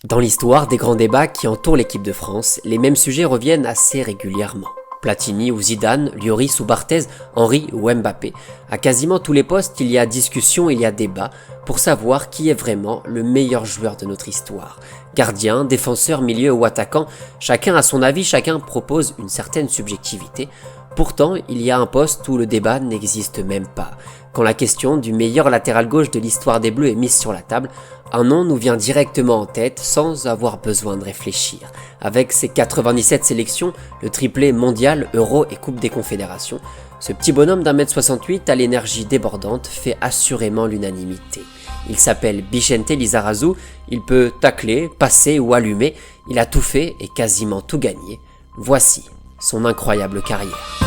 Dans l'histoire des grands débats qui entourent l'équipe de France, les mêmes sujets reviennent assez régulièrement. Platini ou Zidane, Lloris ou Barthez, Henry ou Mbappé. À quasiment tous les postes, il y a discussion, il y a débat pour savoir qui est vraiment le meilleur joueur de notre histoire. Gardien, défenseur, milieu ou attaquant, chacun a son avis, chacun propose une certaine subjectivité. Pourtant, il y a un poste où le débat n'existe même pas. Quand la question du meilleur latéral gauche de l'histoire des Bleus est mise sur la table, un nom nous vient directement en tête sans avoir besoin de réfléchir. Avec ses 97 sélections, le triplé mondial, Euro et Coupe des Confédérations, ce petit bonhomme d'1m68 à l'énergie débordante fait assurément l'unanimité. Il s'appelle Bixente Lizarazu, il peut tacler, passer ou allumer, il a tout fait et quasiment tout gagné. Voici son incroyable carrière.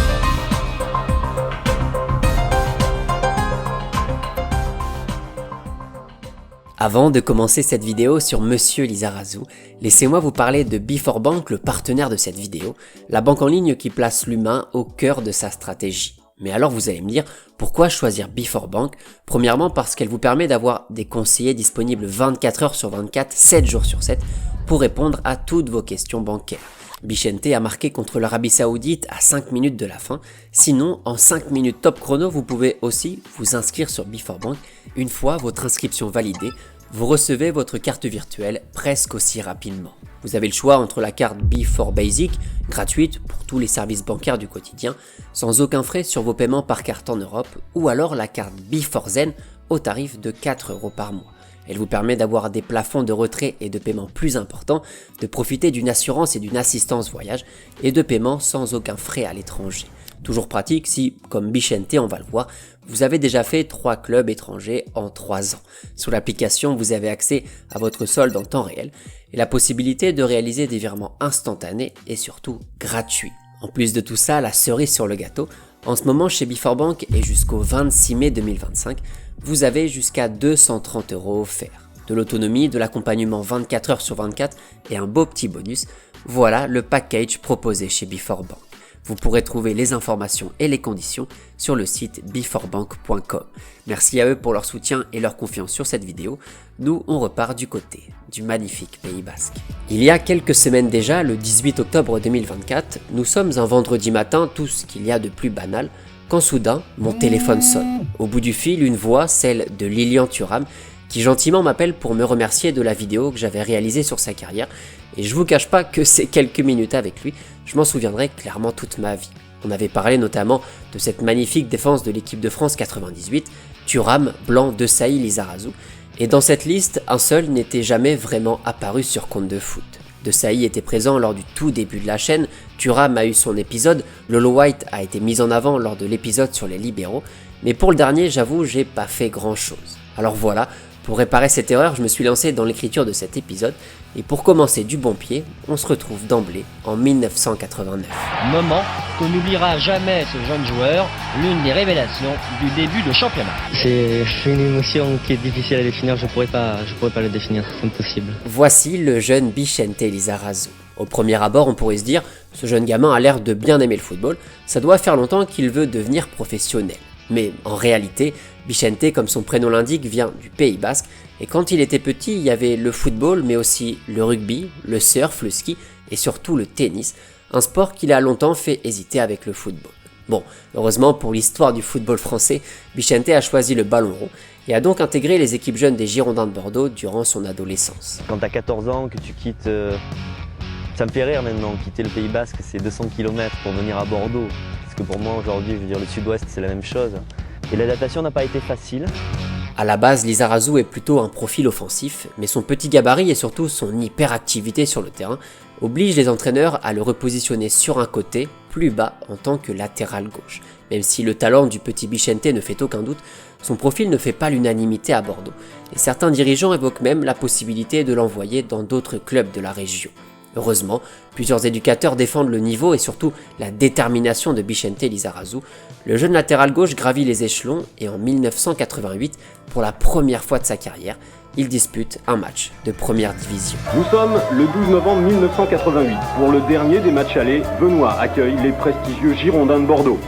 Avant de commencer cette vidéo sur Monsieur Lizarazu, laissez-moi vous parler de Beforbank, le partenaire de cette vidéo, la banque en ligne qui place l'humain au cœur de sa stratégie. Mais alors vous allez me dire, pourquoi choisir Beforbank? Premièrement parce qu'elle vous permet d'avoir des conseillers disponibles 24 heures sur 24, 7 jours sur 7, pour répondre à toutes vos questions bancaires. Bixente a marqué contre l'Arabie Saoudite à 5 minutes de la fin. Sinon, en 5 minutes top chrono, vous pouvez aussi vous inscrire sur Beforbank. Une fois votre inscription validée, vous recevez votre carte virtuelle presque aussi rapidement. Vous avez le choix entre la carte Be4Basic, gratuite pour tous les services bancaires du quotidien, sans aucun frais sur vos paiements par carte en Europe, ou alors la carte Be4Zen au tarif de 4 € par mois. Elle vous permet d'avoir des plafonds de retrait et de paiement plus importants, de profiter d'une assurance et d'une assistance voyage, et de paiement sans aucun frais à l'étranger. Toujours pratique si, comme Bixente on va le voir, vous avez déjà fait 3 clubs étrangers en 3 ans. Sur l'application, vous avez accès à votre solde en temps réel et la possibilité de réaliser des virements instantanés et surtout gratuits. En plus de tout ça, la cerise sur le gâteau, en ce moment chez Beforbank et jusqu'au 26 mai 2025, vous avez jusqu'à 230 € offerts. De l'autonomie, de l'accompagnement 24 heures sur 24 et un beau petit bonus, voilà le package proposé chez Beforbank. Vous pourrez trouver les informations et les conditions sur le site beforbank.com. Merci à eux pour leur soutien et leur confiance sur cette vidéo. Nous, on repart du côté du magnifique Pays Basque. Il y a quelques semaines déjà, le 18 octobre 2024, nous sommes un vendredi matin, tout ce qu'il y a de plus banal, quand soudain, mon téléphone sonne. Au bout du fil, une voix, celle de Lilian Thuram, qui gentiment m'appelle pour me remercier de la vidéo que j'avais réalisée sur sa carrière, et je vous cache pas que ces quelques minutes avec lui, je m'en souviendrai clairement toute ma vie. On avait parlé notamment de cette magnifique défense de l'équipe de France 98, Thuram, Blanc, Desailly, Lizarazu, et dans cette liste, un seul n'était jamais vraiment apparu sur compte de foot. Desailly était présent lors du tout début de la chaîne, Thuram a eu son épisode, Lolo White a été mis en avant lors de l'épisode sur les libéraux, mais pour le dernier, j'avoue, j'ai pas fait grand chose. Alors voilà, pour réparer cette erreur, je me suis lancé dans l'écriture de cet épisode, et pour commencer du bon pied, on se retrouve d'emblée en 1989. Moment qu'on n'oubliera jamais ce jeune joueur, l'une des révélations du début de championnat. C'est une émotion qui est difficile à définir, je pourrais pas le définir, c'est impossible. Voici le jeune Bixente Lizarazu. Au premier abord, on pourrait se dire, ce jeune gamin a l'air de bien aimer le football, ça doit faire longtemps qu'il veut devenir professionnel. Mais en réalité, Bixente, comme son prénom l'indique, vient du Pays Basque, et quand il était petit, il y avait le football, mais aussi le rugby, le surf, le ski, et surtout le tennis, un sport qu'il a longtemps fait hésiter avec le football. Bon, heureusement pour l'histoire du football français, Bixente a choisi le ballon rond, et a donc intégré les équipes jeunes des Girondins de Bordeaux durant son adolescence. Quand tu as 14 ans, que tu quittes... Ça me fait rire maintenant, quitter le Pays Basque, c'est 200 km pour venir à Bordeaux. Parce que pour moi aujourd'hui, je veux dire, le sud-ouest c'est la même chose. Et l'adaptation n'a pas été facile. À la base, Lizarazu est plutôt un profil offensif, mais son petit gabarit et surtout son hyperactivité sur le terrain obligent les entraîneurs à le repositionner sur un côté, plus bas en tant que latéral gauche. Même si le talent du petit Bixente ne fait aucun doute, son profil ne fait pas l'unanimité à Bordeaux, et certains dirigeants évoquent même la possibilité de l'envoyer dans d'autres clubs de la région. Heureusement, plusieurs éducateurs défendent le niveau et surtout la détermination de Bixente Lizarazu. Le jeune latéral gauche gravit les échelons et en 1988, pour la première fois de sa carrière, il dispute un match de première division. Nous sommes le 12 novembre 1988. Pour le dernier des matchs allés, Benoît accueille les prestigieux Girondins de Bordeaux.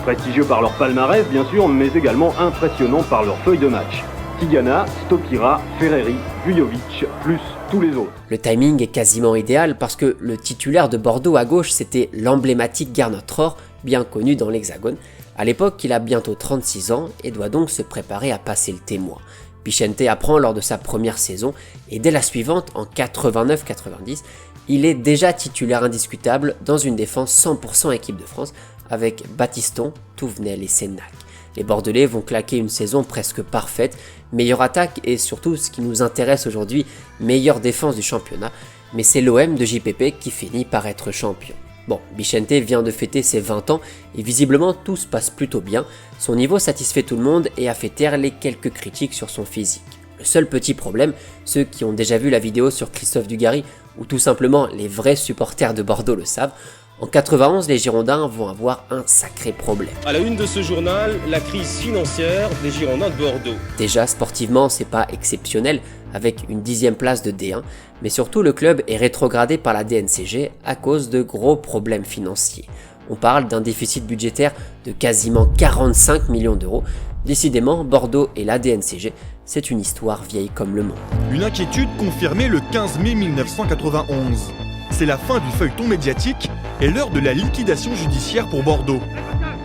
Prestigieux par leur palmarès bien sûr, mais également impressionnants par leur feuille de match. Tigana, Stopira, Ferreri, Vujovic, plus tous les autres. Le timing est quasiment idéal parce que le titulaire de Bordeaux à gauche, c'était l'emblématique Gernot Rohr, bien connu dans l'Hexagone. À l'époque, il a bientôt 36 ans et doit donc se préparer à passer le témoin. Bichente apprend lors de sa première saison et dès la suivante, en 89-90, il est déjà titulaire indiscutable dans une défense 100% équipe de France avec Battiston, Touvenel et Sénac. Les Bordelais vont claquer une saison presque parfaite, meilleure attaque et surtout ce qui nous intéresse aujourd'hui, meilleure défense du championnat, mais c'est l'OM de JPP qui finit par être champion. Bon, Bichente vient de fêter ses 20 ans et visiblement tout se passe plutôt bien, son niveau satisfait tout le monde et a fait taire les quelques critiques sur son physique. Le seul petit problème, ceux qui ont déjà vu la vidéo sur Christophe Dugarry, ou tout simplement les vrais supporters de Bordeaux le savent, en 91, les Girondins vont avoir un sacré problème. À la une de ce journal, la crise financière des Girondins de Bordeaux. Déjà, sportivement, c'est pas exceptionnel, avec une 10e place de D1, mais surtout le club est rétrogradé par la DNCG à cause de gros problèmes financiers. On parle d'un déficit budgétaire de quasiment 45 millions d'euros. Décidément, Bordeaux et la DNCG, c'est une histoire vieille comme le monde. Une inquiétude confirmée le 15 mai 1991. C'est la fin du feuilleton médiatique et l'heure de la liquidation judiciaire pour Bordeaux.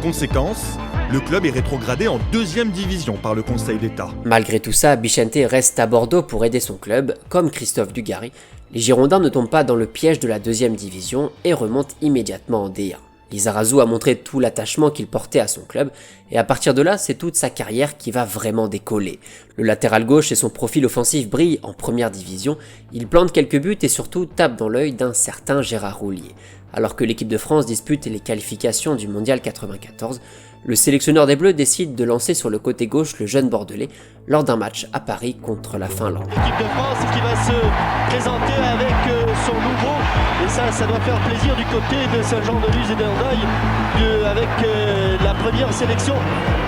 Conséquence, le club est rétrogradé en 2e division par le Conseil d'État. Malgré tout ça, Bichente reste à Bordeaux pour aider son club, comme Christophe Dugarry. Les Girondins ne tombent pas dans le piège de la 2e division et remontent immédiatement en D1. Lizarazu a montré tout l'attachement qu'il portait à son club, et à partir de là, c'est toute sa carrière qui va vraiment décoller. Le latéral gauche et son profil offensif brillent en première division, il plante quelques buts et surtout tape dans l'œil d'un certain Gérard Roulier. Alors que l'équipe de France dispute les qualifications du Mondial 94, le sélectionneur des Bleus décide de lancer sur le côté gauche le jeune Bordelais lors d'un match à Paris contre la Finlande. L'équipe de France qui va se présenter avec son nouveau, et ça doit faire plaisir du côté de Saint-Jean-de-Luz et d'Erneuil, avec la première sélection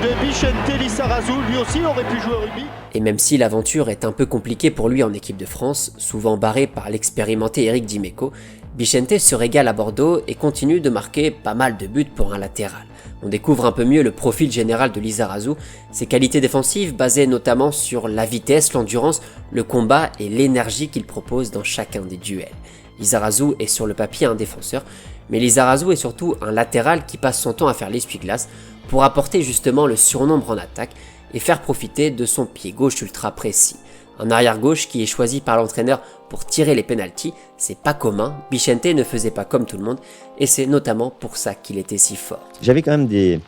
de Bichente Lizarazu, lui aussi aurait pu jouer au rugby. Et même si l'aventure est un peu compliquée pour lui en équipe de France, souvent barré par l'expérimenté Eric Dimeco, Bichente se régale à Bordeaux et continue de marquer pas mal de buts pour un latéral. On découvre un peu mieux le profil général de Lizarazu, ses qualités défensives basées notamment sur la vitesse, l'endurance, le combat et l'énergie qu'il propose dans chacun des duels. Lizarazu est sur le papier un défenseur, mais Lizarazu est surtout un latéral qui passe son temps à faire l'essuie-glace pour apporter justement le surnombre en attaque et faire profiter de son pied gauche ultra précis. Un arrière-gauche qui est choisi par l'entraîneur pour tirer les pénaltys, c'est pas commun, Bichente ne faisait pas comme tout le monde, et c'est notamment pour ça qu'il était si fort. J'avais quand même des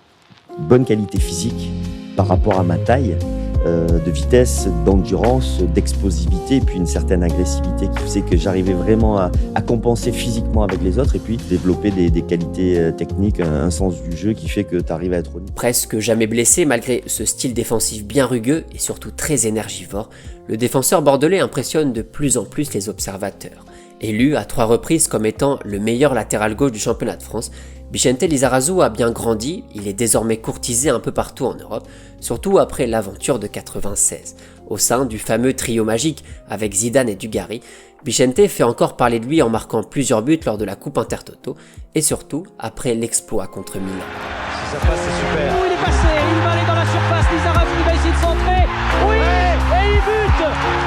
bonnes qualités physiques par rapport à ma taille, de vitesse, d'endurance, d'explosivité, et puis une certaine agressivité qui faisait que j'arrivais vraiment à compenser physiquement avec les autres, et puis développer des qualités techniques, un sens du jeu qui fait que tu arrives à être au niveau. Presque jamais blessé malgré ce style défensif bien rugueux et surtout très énergivore, le défenseur bordelais impressionne de plus en plus les observateurs. Élu à 3 reprises comme étant le meilleur latéral gauche du championnat de France, Bichente Lizarazu a bien grandi, il est désormais courtisé un peu partout en Europe, surtout après l'aventure de 96. Au sein du fameux trio magique avec Zidane et Dugarry, Bichente fait encore parler de lui en marquant plusieurs buts lors de la Coupe Intertoto et surtout après l'exploit contre Milan. Si ça passe, c'est super. Il est passé, il va aller dans la surface, Lizarazu il va essayer de centrer. Oui, et il bute.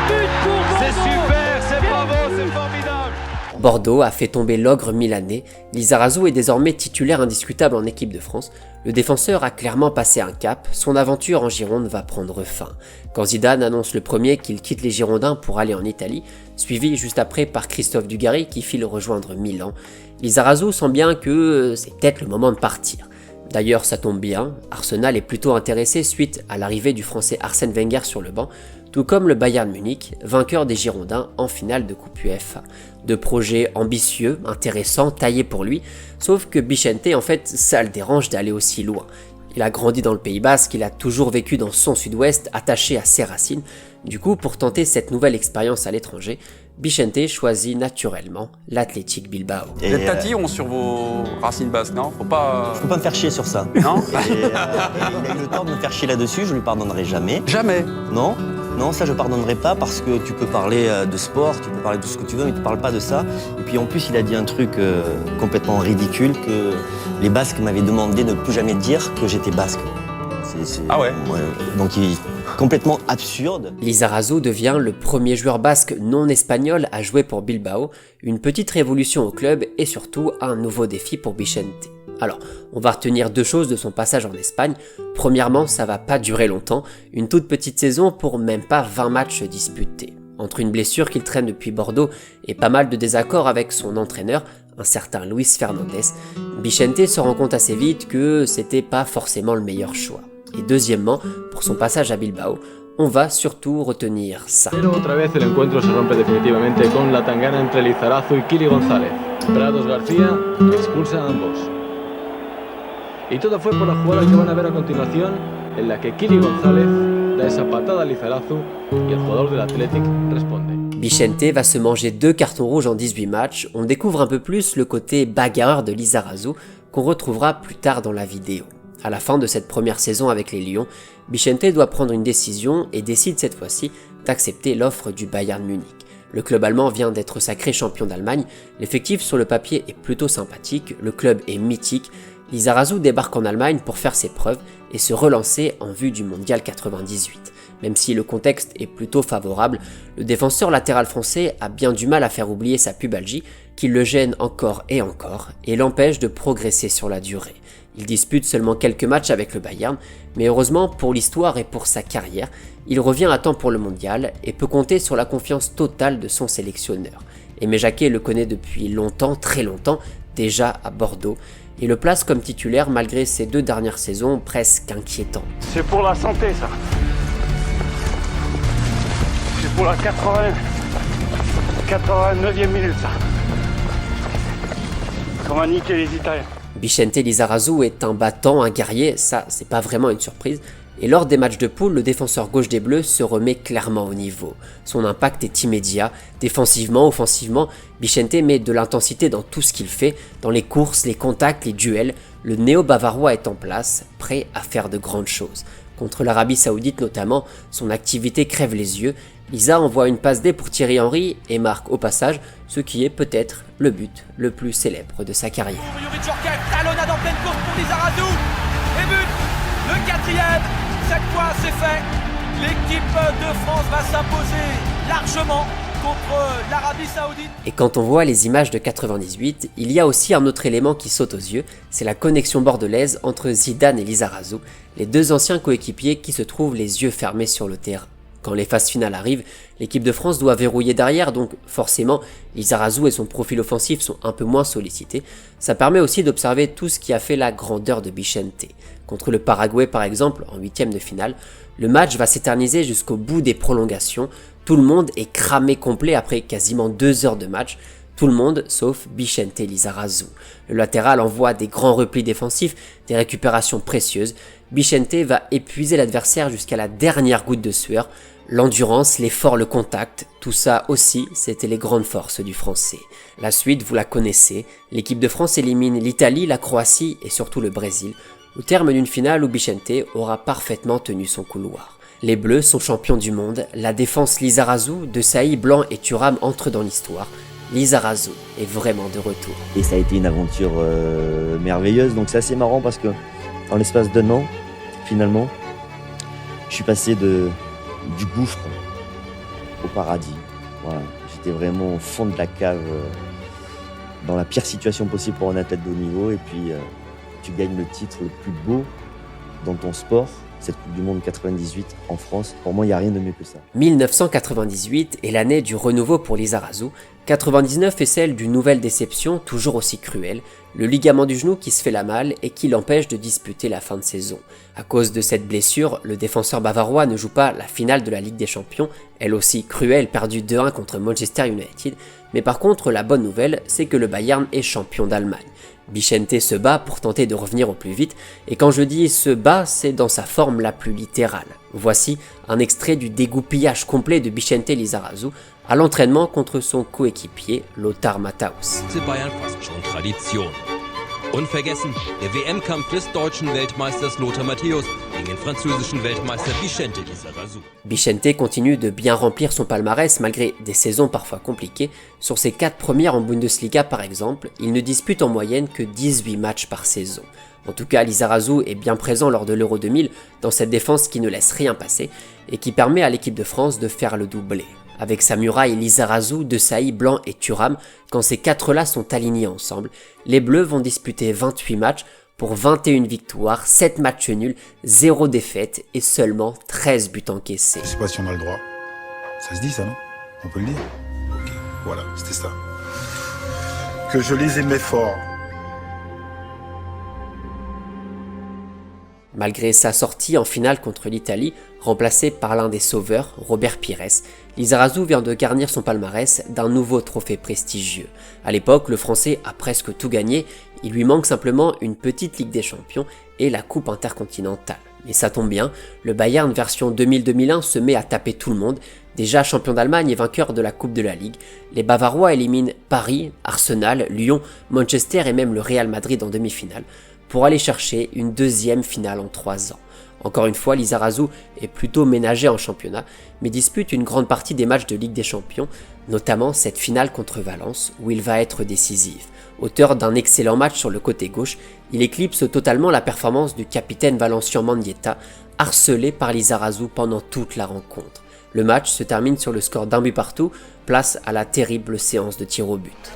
But pour Bordeaux. C'est super, c'est bravo, c'est formidable. Bordeaux a fait tomber l'ogre milanais, Lizarazu est désormais titulaire indiscutable en équipe de France, le défenseur a clairement passé un cap, son aventure en Gironde va prendre fin. Quand Zidane annonce le premier qu'il quitte les Girondins pour aller en Italie, suivi juste après par Christophe Dugarry qui file rejoindre Milan, Lizarazu sent bien que c'est peut-être le moment de partir. D'ailleurs ça tombe bien, Arsenal est plutôt intéressé suite à l'arrivée du français Arsène Wenger sur le banc, tout comme le Bayern Munich, vainqueur des Girondins en finale de Coupe UEFA. Deux projets ambitieux, intéressants, taillés pour lui, sauf que Bichente en fait ça le dérange d'aller aussi loin. Il a grandi dans le Pays Basque, il a toujours vécu dans son sud-ouest, attaché à ses racines. Du coup, pour tenter cette nouvelle expérience à l'étranger, Bichente choisit naturellement l'Athletic Bilbao. Vous êtes tatillon sur vos racines basques, non? Faut pas me faire chier sur ça. Non. Il a eu le temps de me faire chier là-dessus, je lui pardonnerai jamais. Jamais. Non, ça je pardonnerai pas parce que tu peux parler de sport, tu peux parler de tout ce que tu veux, mais tu parles pas de ça. Et puis en plus, il a dit un truc complètement ridicule, que les Basques m'avaient demandé de ne plus jamais dire que j'étais basque. Ah ouais. Donc il est complètement absurde. Lizarazu devient le premier joueur basque non espagnol à jouer pour Bilbao, une petite révolution au club et surtout un nouveau défi pour Vicente. Alors, on va retenir deux choses de son passage en Espagne. Premièrement, ça va pas durer longtemps, une toute petite saison pour même pas 20 matchs disputés. Entre une blessure qu'il traîne depuis Bordeaux et pas mal de désaccords avec son entraîneur, un certain Luis Fernandez, Vicente se rend compte assez vite que c'était pas forcément le meilleur choix. Et deuxièmement, pour son passage à Bilbao, on va surtout retenir ça. Pero otra vez el encuentro se rompe definitivamente con la tangana entre Lizarazu y Kili González. Prados García expulsa a ambos. Y todo fue por la jugada que van a ver a continuación, en la que Kili González da esa patada a Lizarazu y el jugador del Athletic responde. Vicente va se manger 2 cartons rouges en 18 matchs, on découvre un peu plus le côté bagarreur de Lizarazu qu'on retrouvera plus tard dans la vidéo. À la fin de cette première saison avec les Lions, Vicente doit prendre une décision et décide cette fois-ci d'accepter l'offre du Bayern Munich. Le club allemand vient d'être sacré champion d'Allemagne, l'effectif sur le papier est plutôt sympathique, le club est mythique. Lizarazu débarque en Allemagne pour faire ses preuves et se relancer en vue du Mondial 98. Même si le contexte est plutôt favorable, le défenseur latéral français a bien du mal à faire oublier sa pubalgie qui le gêne encore et l'empêche de progresser sur la durée. Il dispute seulement quelques matchs avec le Bayern, mais heureusement pour l'histoire et pour sa carrière, il revient à temps pour le Mondial et peut compter sur la confiance totale de son sélectionneur. Aimé Jacquet le connaît depuis longtemps, très longtemps, déjà à Bordeaux, et le place comme titulaire malgré ses 2 dernières saisons presque inquiétantes. C'est pour la santé ça. C'est pour la 89e minute ça. Comment niquer les Italiens. Vicente Lizarazu est un battant, un guerrier, ça c'est pas vraiment une surprise, et lors des matchs de poule, le défenseur gauche des Bleus se remet clairement au niveau. Son impact est immédiat, défensivement, offensivement, Vicente met de l'intensité dans tout ce qu'il fait, dans les courses, les contacts, les duels, le néo-bavarois est en place, prêt à faire de grandes choses. Contre l'Arabie Saoudite notamment, son activité crève les yeux, Liza envoie une passe D pour Thierry Henry et marque au passage ce qui est peut-être le but le plus célèbre de sa carrière. Yuri Djorkaeff talonnade en pleine course pour Lizarazu et but, le 4e, cette fois c'est fait, l'équipe de France va s'imposer largement contre l'Arabie Saoudite. Et quand on voit les images de 98, il y a aussi un autre élément qui saute aux yeux, c'est la connexion bordelaise entre Zidane et Lizarazu, les deux anciens coéquipiers qui se trouvent les yeux fermés sur le terrain. Quand les phases finales arrivent, l'équipe de France doit verrouiller derrière, donc forcément, Lizarazu et son profil offensif sont un peu moins sollicités. Ça permet aussi d'observer tout ce qui a fait la grandeur de Vicente. Contre le Paraguay par exemple, en 8e de finale, le match va s'éterniser jusqu'au bout des prolongations. Tout le monde est cramé complet après quasiment 2 heures de match. Tout le monde sauf Vicente Lizarazu. Le latéral envoie des grands replis défensifs, des récupérations précieuses. Vicente va épuiser l'adversaire jusqu'à la dernière goutte de sueur. L'endurance, l'effort, le contact, tout ça aussi, c'était les grandes forces du Français. La suite, vous la connaissez. L'équipe de France élimine l'Italie, la Croatie et surtout le Brésil, au terme d'une finale où Vicente aura parfaitement tenu son couloir. Les Bleus sont champions du monde, la défense Lizarazu, De Sailly, Blanc et Thuram entrent dans l'histoire. Lizarazu est vraiment de retour. Et ça a été une aventure merveilleuse, donc c'est assez marrant parce que en l'espace d'1 an, finalement, je suis passé du gouffre au paradis. Voilà. J'étais vraiment au fond de la cave, dans la pire situation possible pour un athlète de haut niveau, et puis tu gagnes le titre le plus beau dans ton sport, cette Coupe du Monde 98 en France. Pour moi, il n'y a rien de mieux que ça. 1998 est l'année du renouveau pour Lizarazu. 99 est celle d'une nouvelle déception, toujours aussi cruelle, le ligament du genou qui se fait la malle et qui l'empêche de disputer la fin de saison. À cause de cette blessure, le défenseur bavarois ne joue pas la finale de la Ligue des Champions, elle aussi cruelle, perdue 2-1 contre Manchester United, mais par contre la bonne nouvelle, c'est que le Bayern est champion d'Allemagne. Vicente se bat pour tenter de revenir au plus vite, et quand je dis se bat, c'est dans sa forme la plus littérale. Voici un extrait du dégoupillage complet de Vicente Lizarazu à l'entraînement contre son coéquipier Lothar Matthaus. Bayern fast schon Tradition. Unvergessen, der WM-Kampf des deutschen Weltmeisters Lothar Matthäus gegen den französischen Weltmeister Vicente Lizarazu. Vicente continue de bien remplir son palmarès malgré des saisons parfois compliquées. Sur ses 4 premières en Bundesliga par exemple, il ne dispute en moyenne que 18 matchs par saison. En tout cas, Lizarazu est bien présent lors de l'Euro 2000 dans cette défense qui ne laisse rien passer et qui permet à l'équipe de France de faire le doublé. Avec sa muraille Lizarazu, Desailly, Blanc et Thuram, quand ces 4-là sont alignés ensemble, les Bleus vont disputer 28 matchs pour 21 victoires, 7 matchs nuls, 0 défaite et seulement 13 buts encaissés. Je sais pas si on a le droit. Ça se dit ça, non? On peut le dire? Ok, voilà, c'était ça. Que je les aimais fort. Malgré sa sortie en finale contre l'Italie, remplacé par l'un des sauveurs, Robert Pires, Lizarazu vient de garnir son palmarès d'un nouveau trophée prestigieux. À l'époque, le Français a presque tout gagné, il lui manque simplement une petite Ligue des Champions et la Coupe intercontinentale. Et ça tombe bien, le Bayern version 2000-2001 se met à taper tout le monde. Déjà champion d'Allemagne et vainqueur de la Coupe de la Ligue, les Bavarois éliminent Paris, Arsenal, Lyon, Manchester et même le Real Madrid en demi-finale, pour aller chercher une deuxième finale en 3 ans. Encore une fois, Lizarazu est plutôt ménagé en championnat, mais dispute une grande partie des matchs de Ligue des Champions, notamment cette finale contre Valence, où il va être décisif. Auteur d'un excellent match sur le côté gauche, il éclipse totalement la performance du capitaine valencien Mendieta, harcelé par Lizarazu pendant toute la rencontre. Le match se termine sur le score d'1 but partout, place à la terrible séance de tir au but.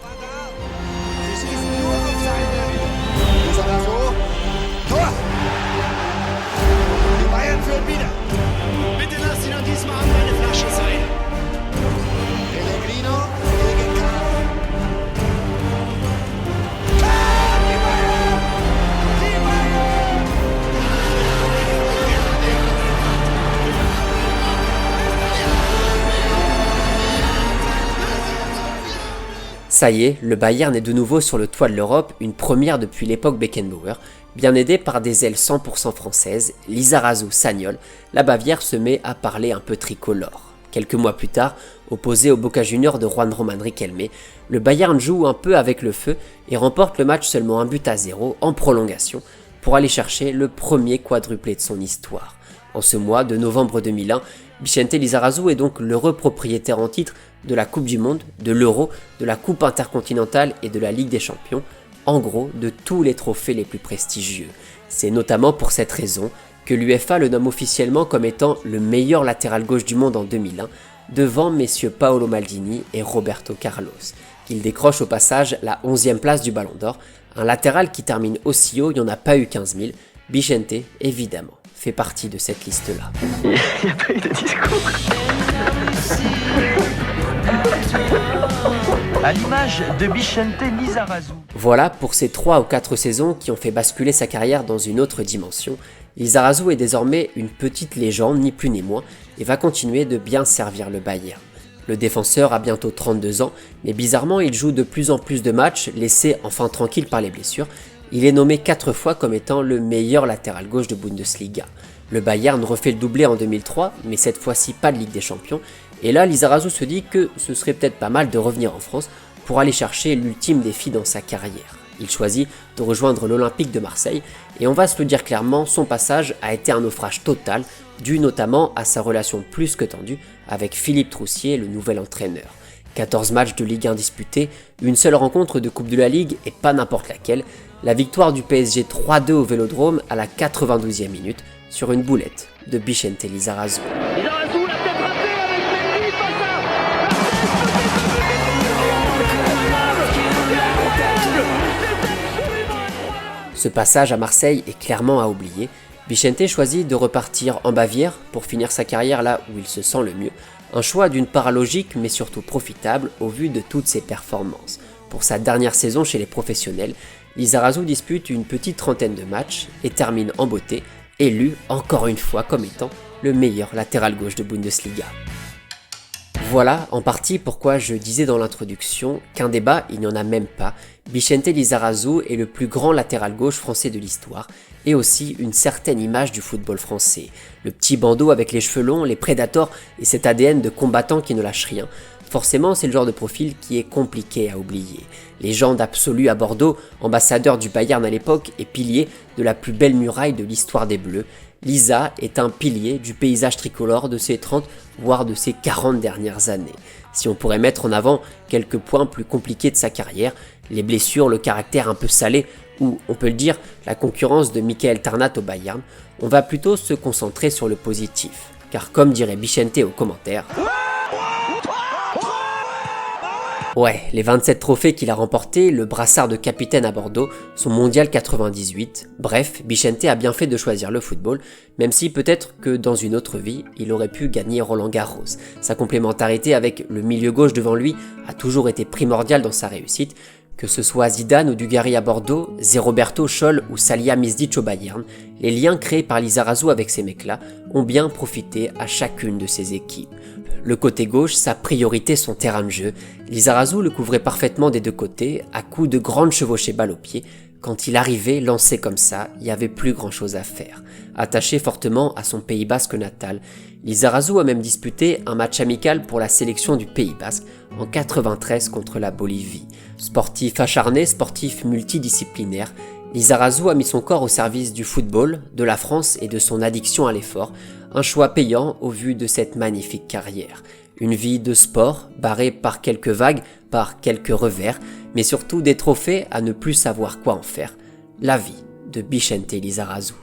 Ça y est, le Bayern est de nouveau sur le toit de l'Europe, une première depuis l'époque Beckenbauer. Bien aidé par des ailes 100% françaises, Lizarazu s'agnole, la Bavière se met à parler un peu tricolore. Quelques mois plus tard, opposé au Boca Juniors de Juan Román Riquelme, le Bayern joue un peu avec le feu et remporte le match seulement 1-0 en prolongation pour aller chercher le premier quadruplé de son histoire. En ce mois de novembre 2001, Vicente Lizarazu est donc l'heureux propriétaire en titre de la Coupe du Monde, de l'Euro, de la Coupe intercontinentale et de la Ligue des Champions, en gros de tous les trophées les plus prestigieux. C'est notamment pour cette raison que l'UEFA le nomme officiellement comme étant le meilleur latéral gauche du monde en 2001, devant messieurs Paolo Maldini et Roberto Carlos. Il décroche au passage la 11e place du Ballon d'Or, un latéral qui termine aussi haut, il n'y en a pas eu 15 000, Vicente, évidemment, fait partie de cette liste-là. Il n'y a pas eu de discours. À l'image de Vicente Lizarazu. Voilà pour ces 3 ou 4 saisons qui ont fait basculer sa carrière dans une autre dimension. Lizarazu est désormais une petite légende, ni plus ni moins, et va continuer de bien servir le Bayern. Le défenseur a bientôt 32 ans, mais bizarrement il joue de plus en plus de matchs, laissé enfin tranquille par les blessures. Il est nommé 4 fois comme étant le meilleur latéral gauche de Bundesliga. Le Bayern refait le doublé en 2003, mais cette fois-ci pas de Ligue des Champions. Et là, Lizarazu se dit que ce serait peut-être pas mal de revenir en France pour aller chercher l'ultime défi dans sa carrière. Il choisit de rejoindre l'Olympique de Marseille et on va se le dire clairement, son passage a été un naufrage total, dû notamment à sa relation plus que tendue avec Philippe Troussier, le nouvel entraîneur. 14 matchs de Ligue 1 disputés, une seule rencontre de Coupe de la Ligue et pas n'importe laquelle, la victoire du PSG 3-2 au Vélodrome à la 92e minute sur une boulette de Vicente Lizarazu. Ce passage à Marseille est clairement à oublier. Vicente choisit de repartir en Bavière pour finir sa carrière là où il se sent le mieux. Un choix d'une part logique mais surtout profitable au vu de toutes ses performances. Pour sa dernière saison chez les professionnels, Lizarazu dispute une petite trentaine de matchs et termine en beauté, élu encore une fois comme étant le meilleur latéral gauche de Bundesliga. Voilà en partie pourquoi je disais dans l'introduction qu'un débat il n'y en a même pas. Vicente Lizarazu est le plus grand latéral gauche français de l'histoire et aussi une certaine image du football français. Le petit bandeau avec les cheveux longs, les prédators et cet ADN de combattant qui ne lâche rien. Forcément, c'est le genre de profil qui est compliqué à oublier. Légende absolue à Bordeaux, ambassadeur du Bayern à l'époque et pilier de la plus belle muraille de l'histoire des Bleus, Lisa est un pilier du paysage tricolore de ces 30 voire de ces 40 dernières années. Si on pourrait mettre en avant quelques points plus compliqués de sa carrière, les blessures, le caractère un peu salé ou, on peut le dire, la concurrence de Michael Tarnat au Bayern, on va plutôt se concentrer sur le positif. Car comme dirait Bichente aux commentaires, ouais, les 27 trophées qu'il a remportés, le brassard de capitaine à Bordeaux, son mondial 98, bref, Bichente a bien fait de choisir le football, même si peut-être que dans une autre vie, il aurait pu gagner Roland Garros. Sa complémentarité avec le milieu gauche devant lui a toujours été primordiale dans sa réussite, que ce soit Zidane ou Dugarry à Bordeaux, Zé Roberto, Scholl ou Salihamidzic au Bayern, les liens créés par Lizarazu avec ces mecs-là ont bien profité à chacune de ces équipes. Le côté gauche, sa priorité, son terrain de jeu. Lizarazu le couvrait parfaitement des deux côtés, à coups de grandes chevauchées balles au pied. Quand il arrivait, lancé comme ça, il n'y avait plus grand chose à faire. Attaché fortement à son Pays Basque natal, Lizarazu a même disputé un match amical pour la sélection du Pays Basque en 93 contre la Bolivie. Sportif acharné, sportif multidisciplinaire, Lizarazu a mis son corps au service du football, de la France et de son addiction à l'effort, un choix payant au vu de cette magnifique carrière. Une vie de sport, barrée par quelques vagues, par quelques revers, mais surtout des trophées à ne plus savoir quoi en faire. La vie de Bichente Lizarazu.